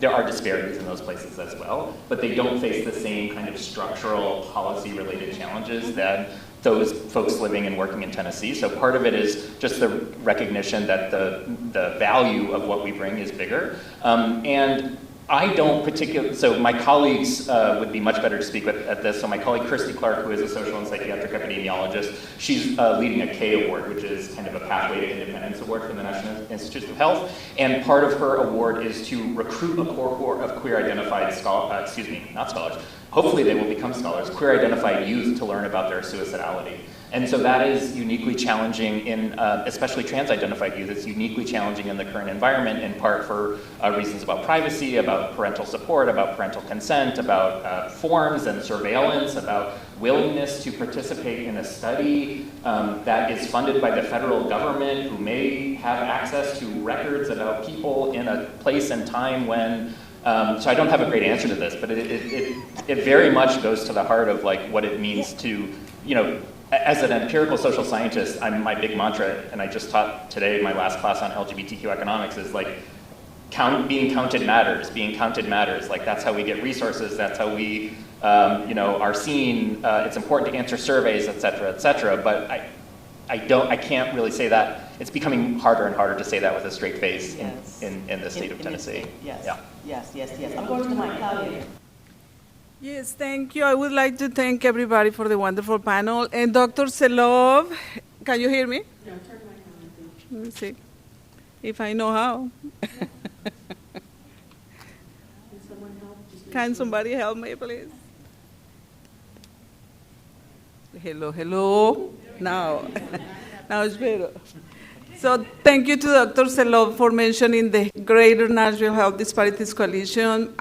there are disparities in those places as well, but they don't face the same kind of structural policy-related challenges that those folks living and working in Tennessee. So part of it is just the recognition that the value of what we bring is bigger. And I don't particularly, so my colleagues would be much better to speak at this. So my colleague Kirsty Clark, who is a social and psychiatric epidemiologist, she's leading a K award, which is kind of a pathway to independence award from the National Institutes of Health. And part of her award is to recruit a cohort of queer identified hopefully they will become scholars, queer identified youth to learn about their suicidality. And so that is uniquely challenging in, especially trans-identified youth, it's uniquely challenging in the current environment, in part for reasons about privacy, about parental support, about parental consent, about forms and surveillance, about willingness to participate in a study that is funded by the federal government, who may have access to records about people in a place and time when so I don't have a great answer to this, but it very much goes to the heart of like what it means to, as an empirical social scientist, my big mantra, and I just taught today my last class on LGBTQ economics, is like being counted matters. Being counted matters. Like that's how we get resources. That's how we, are seen. It's important to answer surveys, et cetera, et cetera. But I can't really say that. It's becoming harder and harder to say that with a straight face in the state of Tennessee. Yes. Yeah. Yes. I'm going to the mic. Claudia. Yes, thank you. I would like to thank everybody for the wonderful panel. And Dr. Selov, can you hear me? No, turn my on. Let me see if I know how. Can somebody help me, please? Hello. Now it's better. So thank you to Dr. Selov for mentioning the Greater Nashville Health Disparities Coalition.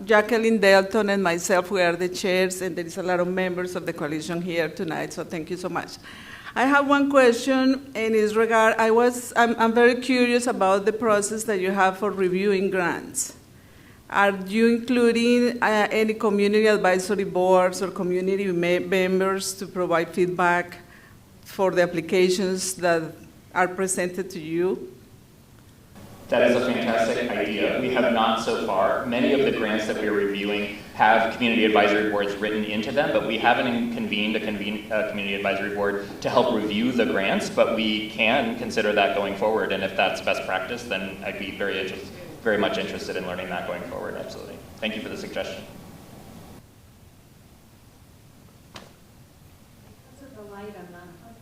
Jacqueline Dalton and myself, we are the chairs, and there is a lot of members of the coalition here tonight, so thank you so much. I have one question, and is I'm very curious about the process that you have for reviewing grants. Are you including any community advisory boards or community members to provide feedback for the applications that are presented to you? That is a fantastic idea. We have not so far. Many of the grants that we're reviewing have community advisory boards written into them, but we haven't convened a community advisory board to help review the grants, but we can consider that going forward. And if that's best practice, then I'd be very much interested in learning that going forward, absolutely. Thank you for the suggestion. Because of the light, I'm not 100%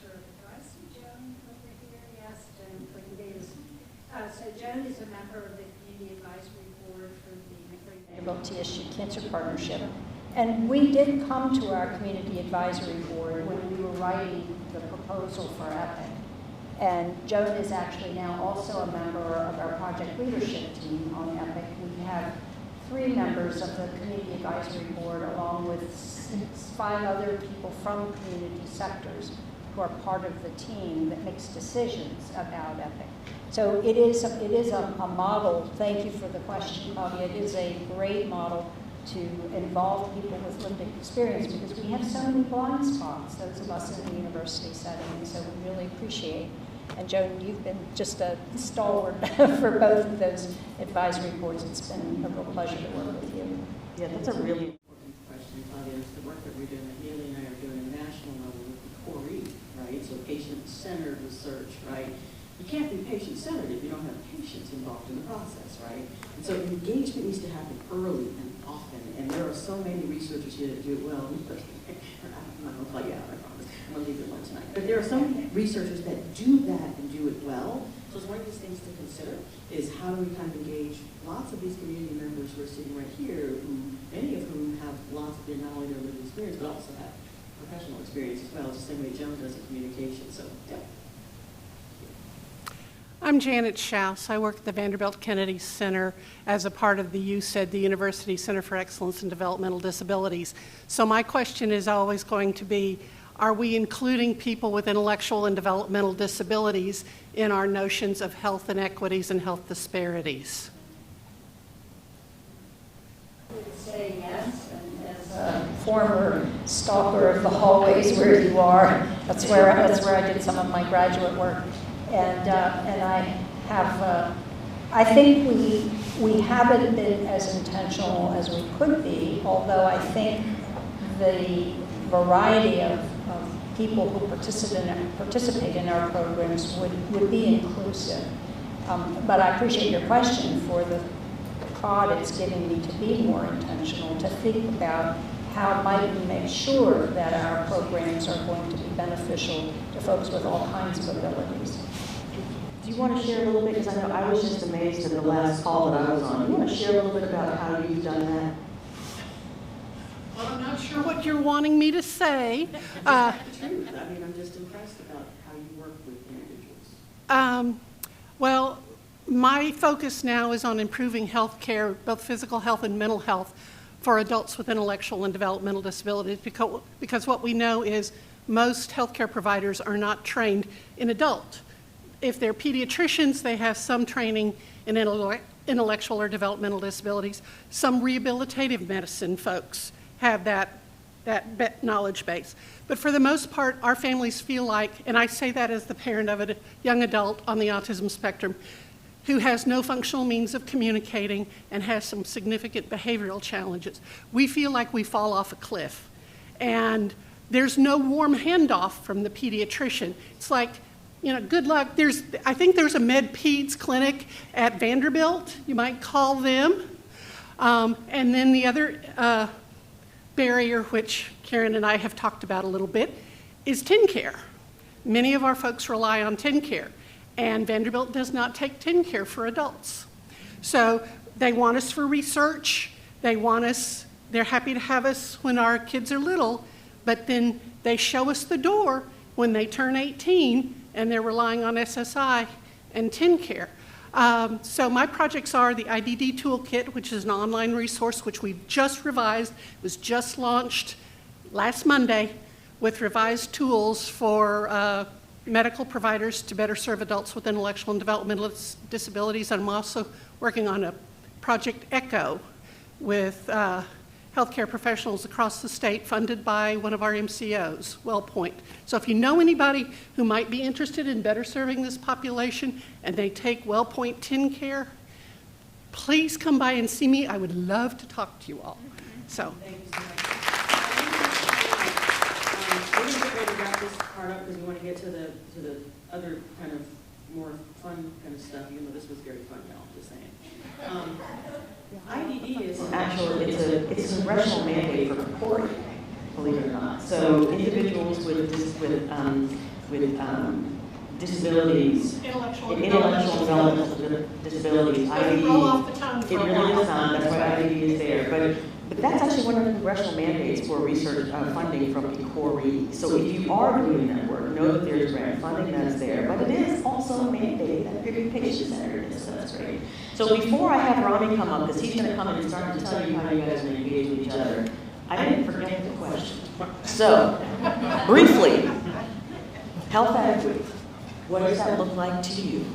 sure. Do I see Joan over here? Yes, Joan Clinton-Davis. So Joan is a member of the Community Advisory Board for the Meharry-Vanderbilt TSU Cancer Partnership. And we did come to our Community Advisory Board when we were writing the proposal for EPIC. And Joan is actually now also a member of our project leadership team on EPIC. We have 3 members of the Community Advisory Board along with 5 other people from community sectors who are part of the team that makes decisions about EPIC. So it is a model. Thank you for the question, Claudia. It is a great model to involve people with lived experience because we have so many blind spots, those of us in the university setting, and so we really appreciate. And Joan, you've been just a stalwart for both of those advisory boards. It's been a real pleasure to work with you. Yeah, that's a really important question, Claudia, is the work that we're doing, that Haley and I are doing at a national level with the core E, right? So patient-centered research, right? You can't be patient-centered if you don't have patients involved in the process, right? And so engagement needs to happen early and often, and there are so many researchers here that do it well. I'm not going to play you out, I promise. I'm going to leave it alone tonight. But there are some researchers that do that and do it well. So it's one of these things to consider is how do we kind of engage lots of these community members who are sitting right here, who many of whom have lots of not only their lived experience, but also have professional experience as well. It's the same way Joan does in communication. So, yeah. I'm Janet Schaus. I work at the Vanderbilt Kennedy Center as a part of the UCED, the University Center for Excellence in Developmental Disabilities. So my question is always going to be, are we including people with intellectual and developmental disabilities in our notions of health inequities and health disparities? I would say yes, and as a former stalker of the hallways where you are, that's where I did some of my graduate work. And I have, I think we haven't been as intentional as we could be, although I think the variety of people who participate in our programs would be inclusive. But I appreciate your question for the prod it's giving me to be more intentional, to think about how might we make sure that our programs are going to be beneficial to folks with all kinds of abilities. Do you want to share a little bit? Because I know I was just amazed at the last call that I was on. Do you want to share a little bit about how you've done that? Well, I'm not sure what you're wanting me to say. Truth. I mean, I'm just impressed about how you work with individuals. Well, my focus now is on improving health care, both physical health and mental health, for adults with intellectual and developmental disabilities, because what we know is most healthcare providers are not trained in adult. If they're pediatricians, they have some training in intellectual or developmental disabilities. Some rehabilitative medicine folks have that knowledge base. But for the most part, our families feel like, and I say that as the parent of a young adult on the autism spectrum, who has no functional means of communicating and has some significant behavioral challenges. We feel like we fall off a cliff. And there's no warm handoff from the pediatrician. It's like, you know, good luck. I think there's a med-peds clinic at Vanderbilt. You might call them. And then the other barrier, which Karen and I have talked about a little bit, is TennCare. Many of our folks rely on TennCare, and Vanderbilt does not take TennCare for adults. So they want us for research. They're happy to have us when our kids are little, but then they show us the door when they turn 18, and they're relying on SSI and TennCare. So my projects are the IDD Toolkit, which is an online resource which we've just revised. It was just launched last Monday with revised tools for medical providers to better serve adults with intellectual and developmental disabilities. And I'm also working on a Project ECHO with healthcare professionals across the state, funded by one of our MCOs, WellPoint. So if you know anybody who might be interested in better serving this population and they take WellPoint TennCare, please come by and see me. I would love to talk to you all. So. Thank you so much. We're going to get ready to wrap this part up because we want to get to the other kind of more fun kind of stuff, even though this was very fun, y'all, just saying. IDD is actually, it's a congressional mandate for CORI, believe it or not. So individuals with disabilities, intellectual developmental disabilities, IDD, it really is not, that's why IDD is there. But that's actually one of the congressional mandates for research funding from CORI. So if you are doing that work, know that there's grant funding that's there, but it is also a mandate that could be patient-centered, so that's great. So before I have Rami come up, because he's going to come and start to tell you how you guys are engaged with each other, I didn't forget the question. So, briefly, health equity, what does that look like to you?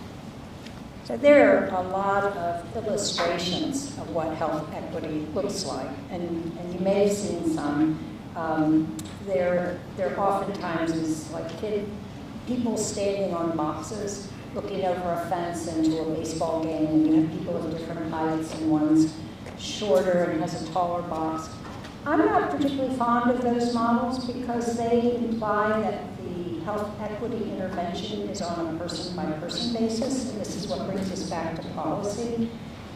So there are a lot of illustrations of what health equity looks like, and you may have seen some. There oftentimes is like people standing on boxes, looking over a fence into a baseball game, and you have people of different heights, and one's shorter and has a taller box. I'm not particularly fond of those models because they imply that the health equity intervention is on a person-by-person basis, and this is what brings us back to policy.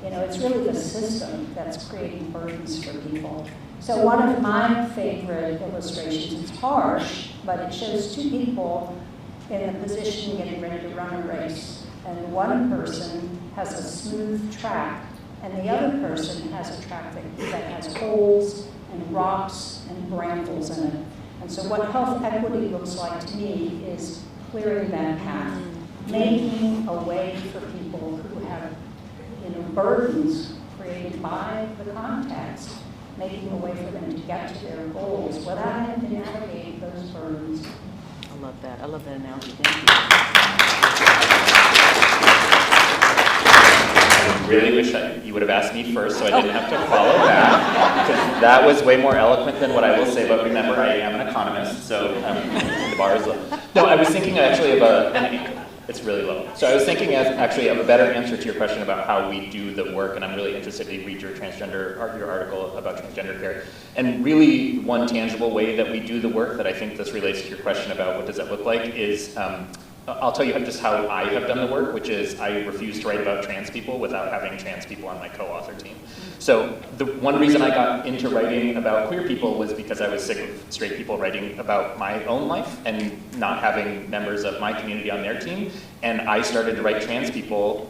You know, it's really the system that's creating burdens for people. So one of my favorite illustrations, it's harsh, but it shows two people in a position getting ready to run a race. And one person has a smooth track, and the other person has a track that has holes and rocks and brambles in it. And so what health equity looks like to me is clearing that path, making a way for people who have, burdens created by the context, making a way for them to get to their goals without having to navigate those burdens. I love that. I love that analogy. Thank I you. really wish you would have asked me first so I didn't have to follow that, because that was way more eloquent than what I will say, but remember, I am an economist, so the bar is low. No, I was thinking actually of it's really low. So I was thinking actually of a better answer to your question about how we do the work, and I'm really interested to read your article about transgender care. And really one tangible way that we do the work that I think this relates to your question about what does that look like is, I'll tell you just how I have done the work, which is I refuse to write about trans people without having trans people on my co-author team. So the one reason I got into writing about queer people was because I was sick of straight people writing about my own life and not having members of my community on their team. And I started to write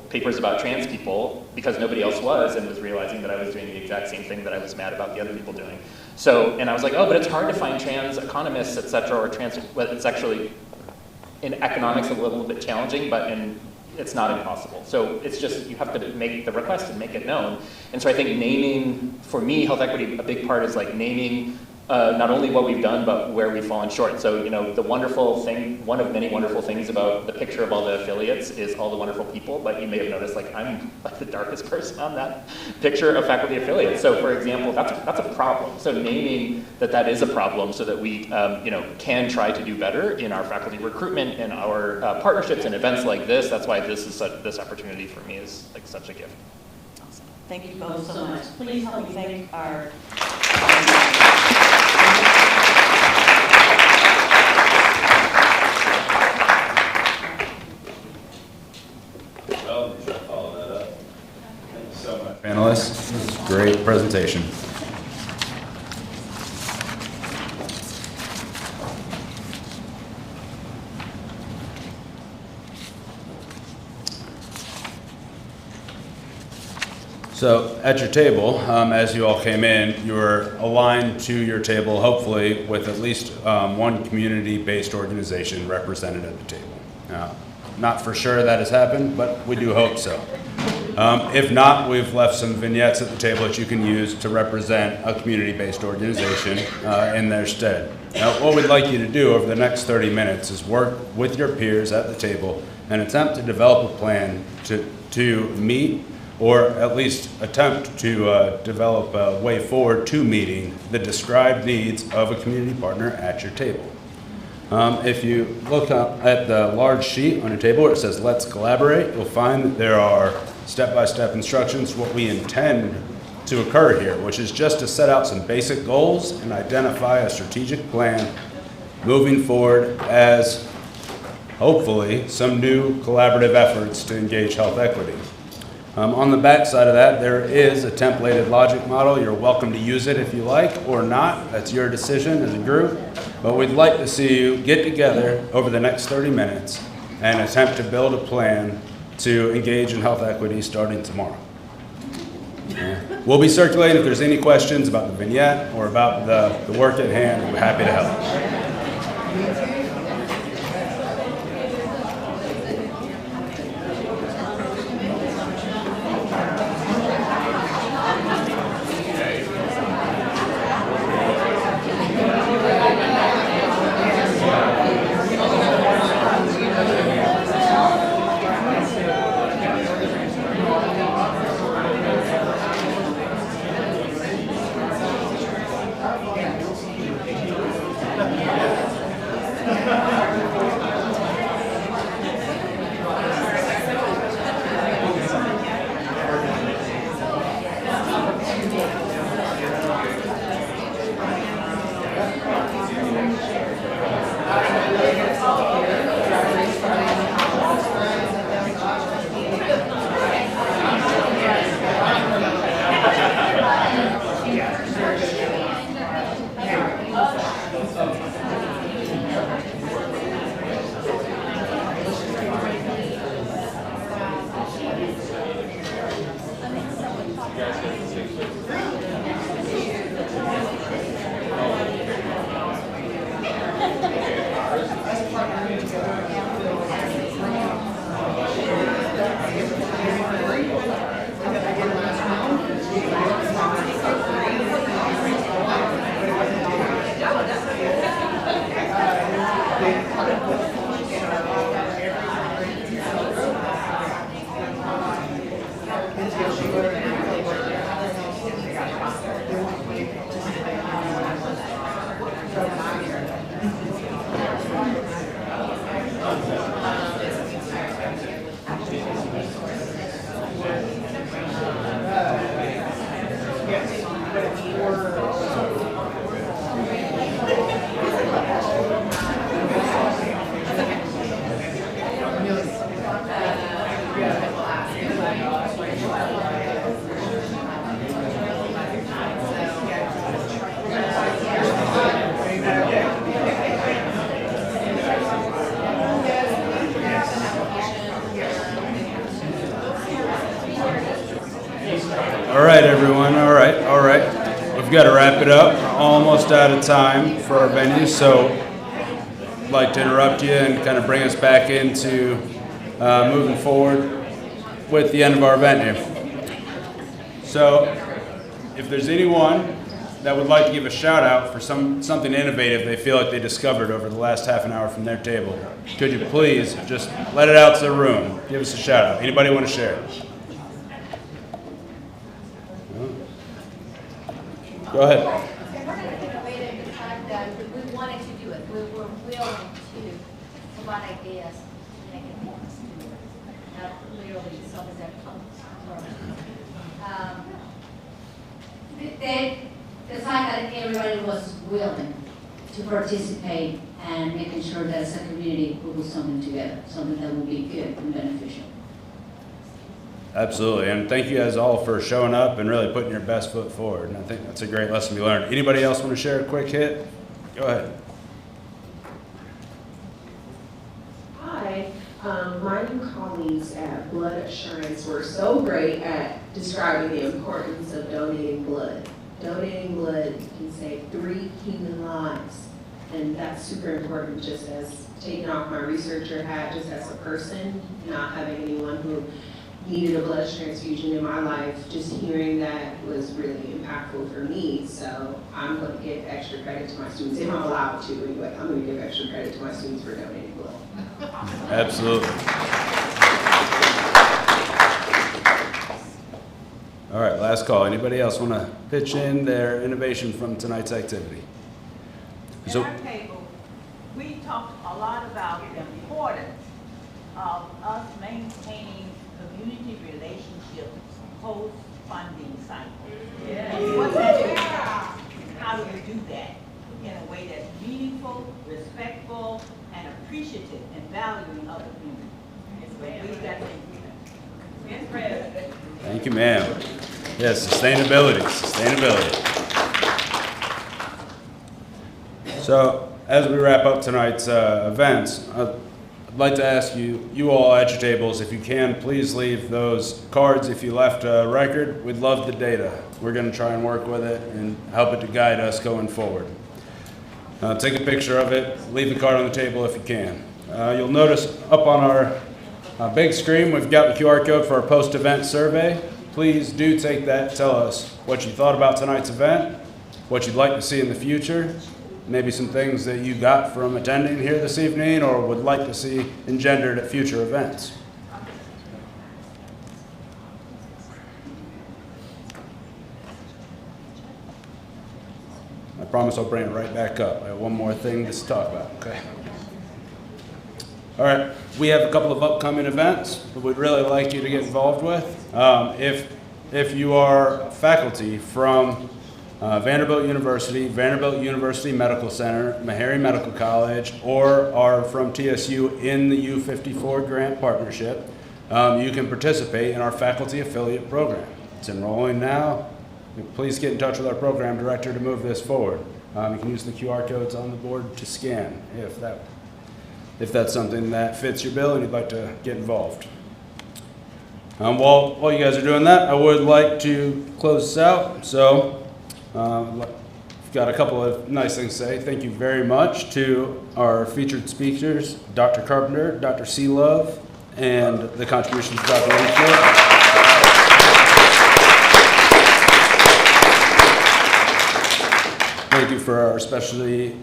papers about trans people because nobody else was, and was realizing that I was doing the exact same thing that I was mad about the other people doing. So, and I was like, oh, but it's hard to find trans economists, et cetera, or it's actually, in economics, a little bit challenging, but it's not impossible. So it's just, you have to make the request and make it known. And so I think naming, for me, health equity, a big part is like naming not only what we've done, but where we've fallen short. So, the wonderful thing, one of many wonderful things about the picture of all the affiliates is all the wonderful people, but you may have noticed, I'm like the darkest person on that picture of faculty affiliates. So for example, that's a problem. So naming that is a problem so that we, can try to do better in our faculty recruitment and our partnerships and events like this. That's why this opportunity for me is like such a gift. Awesome. Thank you both so much. Please help me thank our panelists. This is a great presentation. So at your table, as you all came in, you were aligned to your table, hopefully, with at least one community-based organization represented at the table. Now, not for sure that has happened, but we do hope so. If not, we've left some vignettes at the table that you can use to represent a community-based organization in their stead. Now, what we'd like you to do over the next 30 minutes is work with your peers at the table and attempt to develop a plan to meet or at least attempt to develop a way forward to meeting the described needs of a community partner at your table. If you look up at the large sheet on your table where it says "Let's Collaborate," you'll find that there are step-by-step instructions what we intend to occur here, which is just to set out some basic goals and identify a strategic plan moving forward as, hopefully, some new collaborative efforts to engage health equity. On the back side of that, there is a templated logic model. You're welcome to use it if you like or not. That's your decision as a group. But we'd like to see you get together over the next 30 minutes and attempt to build a plan to engage in health equity starting tomorrow. We'll be circulating if there's any questions about the vignette or about the work at hand. We're happy to help. All right, everyone. All right. We've got to wrap it up. We're almost out of time for our venue, so I'd like to interrupt you and kind of bring us back into moving forward with the end of our event here. So, if there's anyone that would like to give a shout out for something innovative they feel like they discovered over the last half an hour from their table, could you please just let it out to the room? Give us a shout out. Anybody want to share? Go ahead. We're going to innovate it the fact that we wanted to do it. We were willing to provide ideas and make it more. Not literally something that comes from. The fact that everybody was willing to participate and making sure that as a community we do something together, something that will be good and beneficial. Absolutely, and thank you guys all for showing up and really putting your best foot forward. And I think that's a great lesson we learned. Anybody else want to share a quick hit? Go ahead. Hi, my new colleagues at Blood Assurance were so great at describing the importance of donating blood. Donating blood can save 3 human lives, and that's super important. Just as taking off my researcher hat, just as a person, not having anyone who needed a blood transfusion in my life, just hearing that was really impactful for me. So I'm going to give extra credit to my students, if I'm allowed to anyway. I'm going to give extra credit to my students for donating blood. Absolutely. All right, last call. Anybody else want to pitch in their innovation from tonight's activity? At our table, we talked a lot about the importance of us maintaining community relationships post-funding cycle. And what that is, how do we do that in a way that's meaningful, respectful, and appreciative and valuing of the community? We've got to improve that. Yes, President. Thank you, ma'am. Yes, sustainability. So, as we wrap up tonight's events, I'd like to ask you all at your tables, if you can, please leave those cards. If you left a record, we'd love the data. We're going to try and work with it and help it to guide us going forward. Take a picture of it, leave the card on the table if you can. You'll notice up on our big screen, we've got the QR code for our post-event survey. Please do take that, tell us what you thought about tonight's event, what you'd like to see in the future, maybe some things that you got from attending here this evening or would like to see engendered at future events. I promise I'll bring it right back up. I have one more thing to talk about, okay? All right, we have a couple of upcoming events that we'd really like you to get involved with. If you are faculty from Vanderbilt University Medical Center, Meharry Medical College, or are from TSU in the U54 grant partnership, you can participate in our faculty affiliate program. It's enrolling now. Please get in touch with our program director to move this forward. You can use the QR codes on the board to scan if that's something that fits your bill and you'd like to get involved. While you guys are doing that, I would like to close this out. So, I've got a couple of nice things to say. Thank you very much to our featured speakers, Dr. Carpenter, Dr. Sealove, and the contributions of Dr. Leachfield. Thank you for our specialty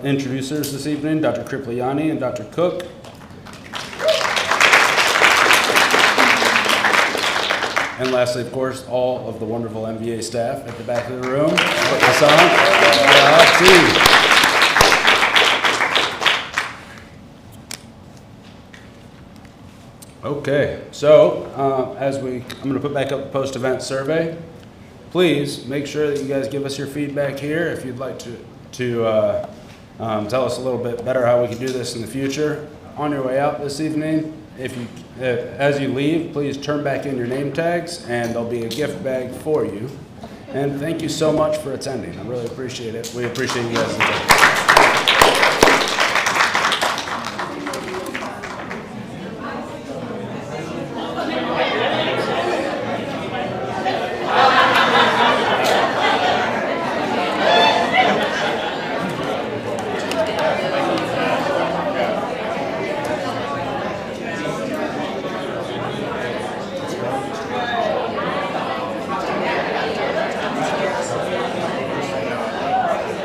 introducers this evening, Dr. Kripliani and Dr. Cook. And lastly, of course, all of the wonderful MVA staff at the back of the room. Put this on. Okay, so I'm going to put back up the post-event survey. Please make sure that you guys give us your feedback here if you'd like to tell us a little bit better how we can do this in the future. On your way out this evening, as you leave, please turn back in your name tags and there'll be a gift bag for you. And thank you so much for attending. I really appreciate it. We appreciate you guys.